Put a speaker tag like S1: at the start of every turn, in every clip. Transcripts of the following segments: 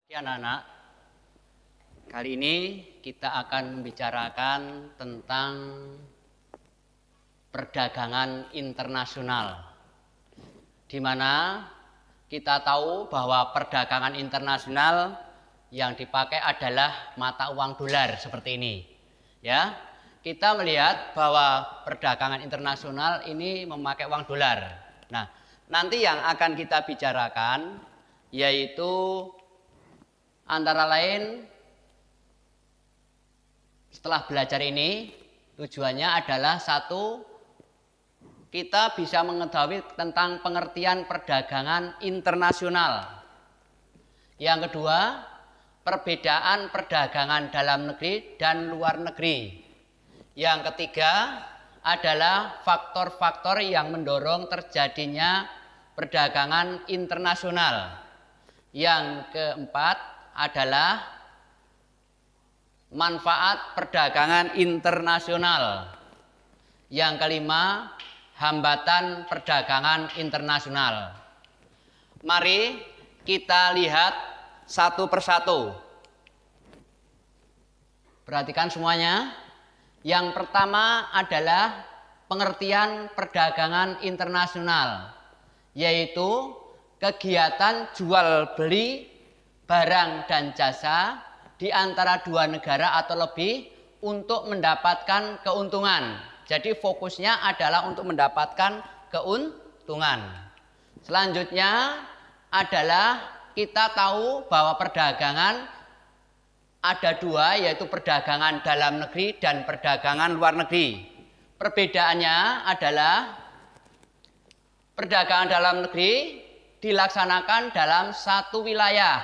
S1: Anak-anak, kali ini kita akan membicarakan tentang perdagangan internasional, di mana kita tahu bahwa perdagangan internasional yang dipakai adalah mata uang dolar seperti ini. Ya, kita melihat bahwa perdagangan internasional ini memakai uang dolar. Nah, nanti yang akan kita bicarakan yaitu antara lain, setelah belajar ini tujuannya adalah satu, kita bisa mengetahui tentang pengertian perdagangan internasional. Yang kedua, perbedaan perdagangan dalam negeri dan luar negeri. Yang ketiga adalah faktor-faktor yang mendorong terjadinya perdagangan internasional. Yang keempat adalah manfaat perdagangan internasional. Yang kelima, hambatan perdagangan internasional. Mari kita lihat satu persatu. Perhatikan semuanya. Yang pertama adalah pengertian perdagangan internasional, yaitu kegiatan jual beli barang dan jasa di antara dua negara atau lebih untuk mendapatkan keuntungan. Jadi fokusnya adalah untuk mendapatkan keuntungan. Selanjutnya adalah kita tahu bahwa perdagangan ada dua, yaitu perdagangan dalam negeri dan perdagangan luar negeri. Perbedaannya adalah perdagangan dalam negeri dilaksanakan dalam satu wilayah,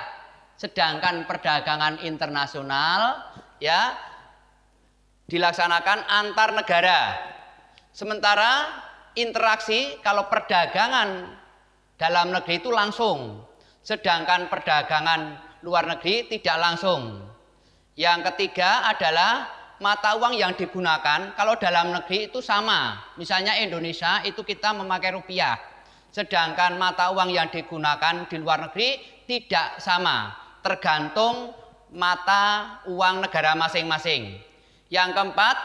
S1: sedangkan perdagangan internasional dilaksanakan antar negara. Sementara interaksi kalau perdagangan dalam negeri itu langsung, sedangkan perdagangan luar negeri tidak langsung. Yang ketiga adalah mata uang yang digunakan. Kalau dalam negeri itu sama, misalnya Indonesia itu kita memakai rupiah, sedangkan mata uang yang digunakan di luar negeri tidak sama, tergantung mata uang negara masing-masing. Yang keempat,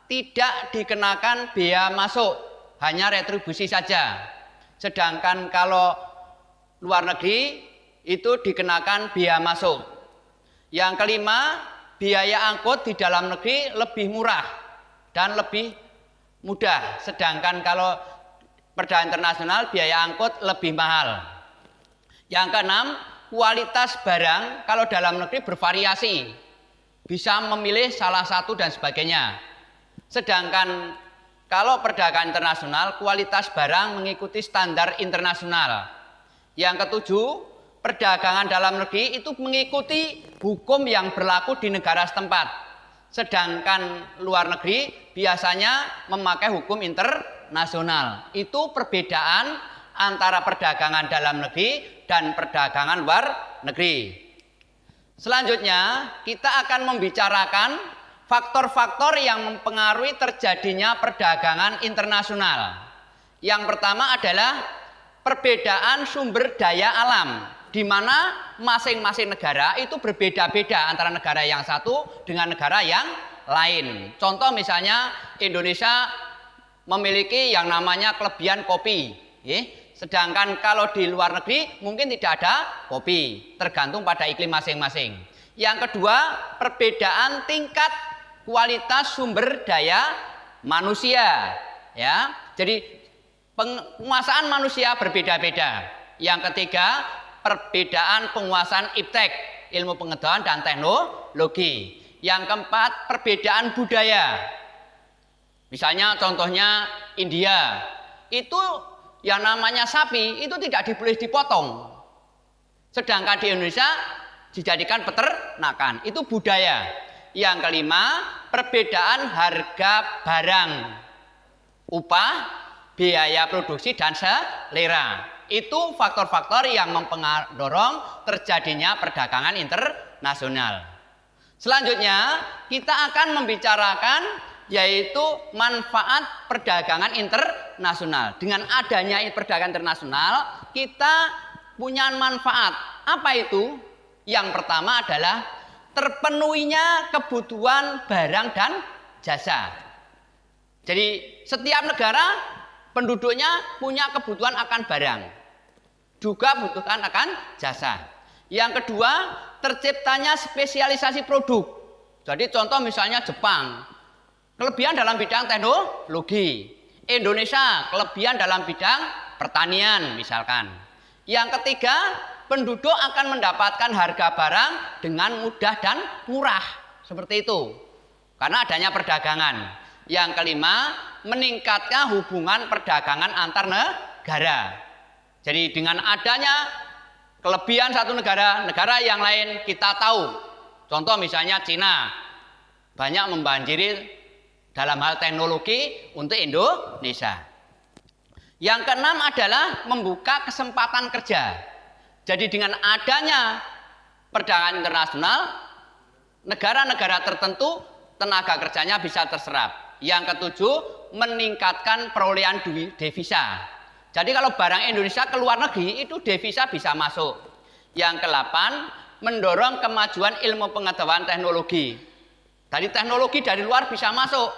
S1: tidak dikenakan bea masuk, hanya retribusi saja. Sedangkan kalau luar negeri itu dikenakan bea masuk. Yang kelima, biaya angkut di dalam negeri lebih murah dan lebih mudah. Sedangkan kalau perdagangan internasional biaya angkut lebih mahal. Yang keenam, kualitas barang kalau dalam negeri bervariasi, bisa memilih salah satu dan sebagainya. Sedangkan kalau perdagangan internasional, kualitas barang mengikuti standar internasional. Yang ketujuh, perdagangan dalam negeri itu mengikuti hukum yang berlaku di negara setempat. Sedangkan luar negeri biasanya memakai hukum internasional. Itu perbedaan antara perdagangan dalam negeri dan perdagangan luar negeri. Selanjutnya kita akan membicarakan faktor-faktor yang mempengaruhi terjadinya perdagangan internasional. Yang pertama adalah perbedaan sumber daya alam, di mana masing-masing negara itu berbeda-beda antara negara yang satu dengan negara yang lain. Contoh misalnya Indonesia memiliki yang namanya kelebihan kopi, sedangkan kalau di luar negeri mungkin tidak ada kopi, tergantung pada iklim masing-masing. Yang kedua, perbedaan tingkat kualitas sumber daya manusia, Jadi penguasaan manusia berbeda-beda. Yang ketiga, perbedaan penguasaan iptek, ilmu pengetahuan dan teknologi. Yang keempat, perbedaan budaya. Misalnya contohnya India, itu yang namanya sapi itu tidak boleh dipotong. Sedangkan di Indonesia dijadikan peternakan, itu budaya. Yang kelima, perbedaan harga barang, upah, biaya produksi dan selera. Itu faktor-faktor yang mendorong terjadinya perdagangan internasional. Selanjutnya kita akan membicarakan yaitu manfaat perdagangan internasional. Dengan adanya perdagangan internasional, kita punya manfaat. Apa itu? Yang pertama adalah terpenuhinya kebutuhan barang dan jasa. Jadi setiap negara penduduknya punya kebutuhan akan barang, juga butuhkan akan jasa. Yang kedua, terciptanya spesialisasi produk. Jadi contoh misalnya Jepang, kelebihan dalam bidang teknologi. Indonesia, kelebihan dalam bidang pertanian misalkan. Yang ketiga, penduduk akan mendapatkan harga barang dengan mudah dan murah. Seperti itu. Karena adanya perdagangan. Yang kelima, meningkatnya hubungan perdagangan antar negara. Jadi dengan adanya kelebihan satu negara, negara yang lain kita tahu. Contoh misalnya Cina, banyak membanjiri dalam hal teknologi untuk Indonesia. Yang keenam adalah membuka kesempatan kerja. Jadi dengan adanya perdagangan internasional, negara-negara tertentu tenaga kerjanya bisa terserap. Yang ketujuh, meningkatkan perolehan devisa. Jadi kalau barang Indonesia ke luar negeri itu devisa bisa masuk. Yang kedelapan, mendorong kemajuan ilmu pengetahuan teknologi. Dari teknologi dari luar bisa masuk.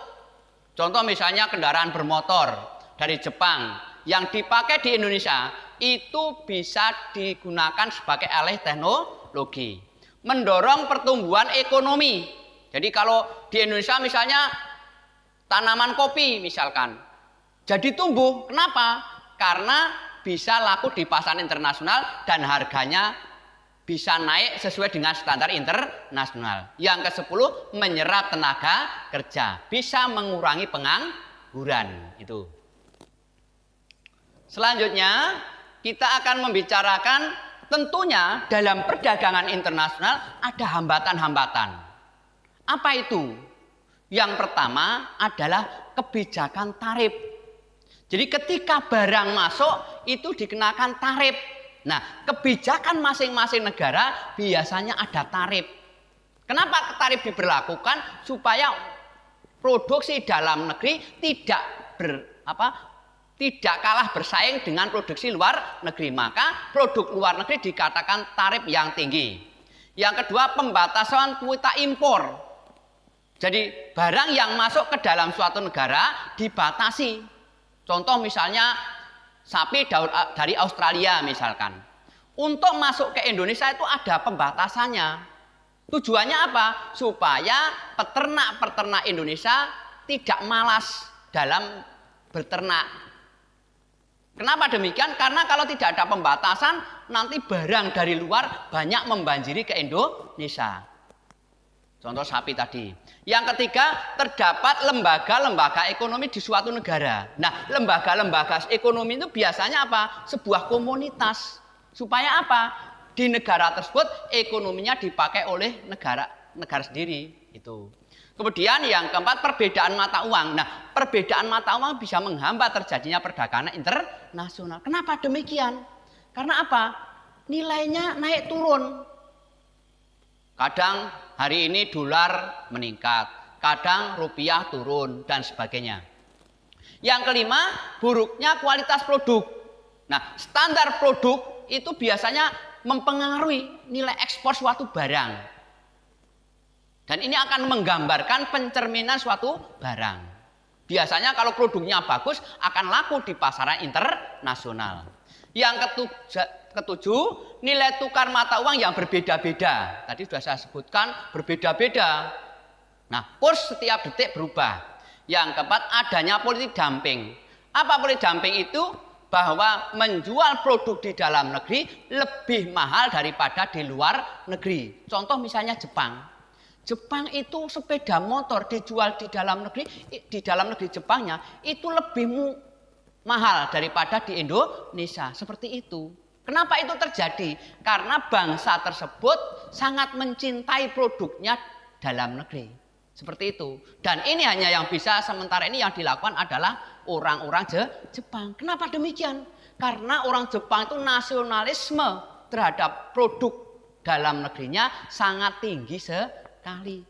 S1: Contoh misalnya kendaraan bermotor dari Jepang yang dipakai di Indonesia itu bisa digunakan sebagai alih teknologi. Mendorong pertumbuhan ekonomi. Jadi kalau di Indonesia misalnya tanaman kopi misalkan jadi tumbuh. Kenapa? Karena bisa laku di pasar internasional dan harganya bisa naik sesuai dengan standar internasional. Yang ke-10, menyerap tenaga kerja, bisa mengurangi pengangguran. Itu. Selanjutnya, kita akan membicarakan tentunya dalam perdagangan internasional ada hambatan-hambatan. Apa itu? Yang pertama adalah kebijakan tarif. Jadi ketika barang masuk itu dikenakan tarif. Nah, kebijakan masing-masing negara biasanya ada tarif. Kenapa tarif diberlakukan? Supaya produksi dalam negeri tidak kalah bersaing dengan produksi luar negeri. Maka produk luar negeri dikatakan tarif yang tinggi. Yang kedua, pembatasan kuota impor. Jadi barang yang masuk ke dalam suatu negara dibatasi. Contoh misalnya sapi dari Australia misalkan. Untuk masuk ke Indonesia itu ada pembatasannya. Tujuannya apa? Supaya peternak-peternak Indonesia tidak malas dalam berternak. Kenapa demikian? Karena kalau tidak ada pembatasan, nanti barang dari luar banyak membanjiri ke Indonesia. Contoh sapi tadi. Yang ketiga, terdapat lembaga-lembaga ekonomi di suatu negara. Nah, lembaga-lembaga ekonomi itu biasanya apa? Sebuah komunitas. Supaya apa? Di negara tersebut ekonominya dipakai oleh negara sendiri. Itu. Kemudian yang keempat, perbedaan mata uang. Nah, perbedaan mata uang bisa menghambat terjadinya perdagangan internasional. Kenapa demikian? Karena apa? Nilainya naik turun. Kadang hari ini dolar meningkat, kadang rupiah turun, dan sebagainya. Yang kelima, buruknya kualitas produk. Nah, standar produk itu biasanya mempengaruhi nilai ekspor suatu barang. Dan ini akan menggambarkan pencerminan suatu barang. Biasanya kalau produknya bagus, akan laku di pasaran internasional. Yang ketujuh, nilai tukar mata uang yang berbeda-beda. Tadi sudah saya sebutkan berbeda-beda. Nah, kurs setiap detik berubah. Yang keempat, adanya politik dumping. Apa politik dumping itu? Bahwa menjual produk di dalam negeri lebih mahal daripada di luar negeri. Contoh misalnya Jepang. Jepang itu sepeda motor dijual di dalam negeri Jepangnya itu lebih mahal daripada di Indonesia. Seperti itu. Kenapa itu terjadi? Karena bangsa tersebut sangat mencintai produknya dalam negeri. Seperti itu. Dan ini hanya yang bisa sementara ini yang dilakukan adalah orang-orang Jepang. Kenapa demikian? Karena orang Jepang itu nasionalisme terhadap produk dalam negerinya sangat tinggi sekali.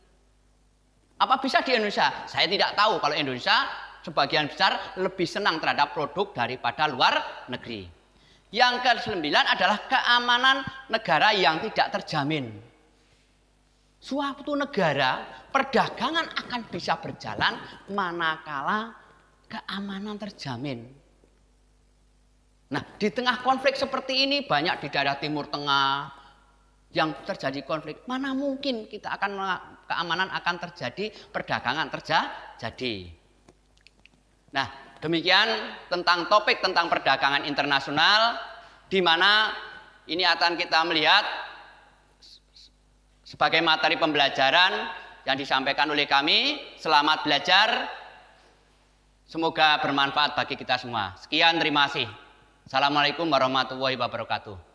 S1: Apa bisa di Indonesia? Saya tidak tahu. Kalau Indonesia sebagian besar lebih senang terhadap produk daripada luar negeri. Yang ke-9 adalah keamanan negara yang tidak terjamin. Suatu negara perdagangan akan bisa berjalan manakala keamanan terjamin. Nah, di tengah konflik seperti ini banyak di daerah Timur Tengah yang terjadi konflik. Mana mungkin keamanan akan terjadi, perdagangan terjadi. Nah, demikian tentang topik tentang perdagangan internasional, di mana ini akan kita melihat sebagai materi pembelajaran yang disampaikan oleh kami. Selamat belajar. Semoga bermanfaat bagi kita semua. Sekian, terima kasih. Assalamualaikum warahmatullahi wabarakatuh.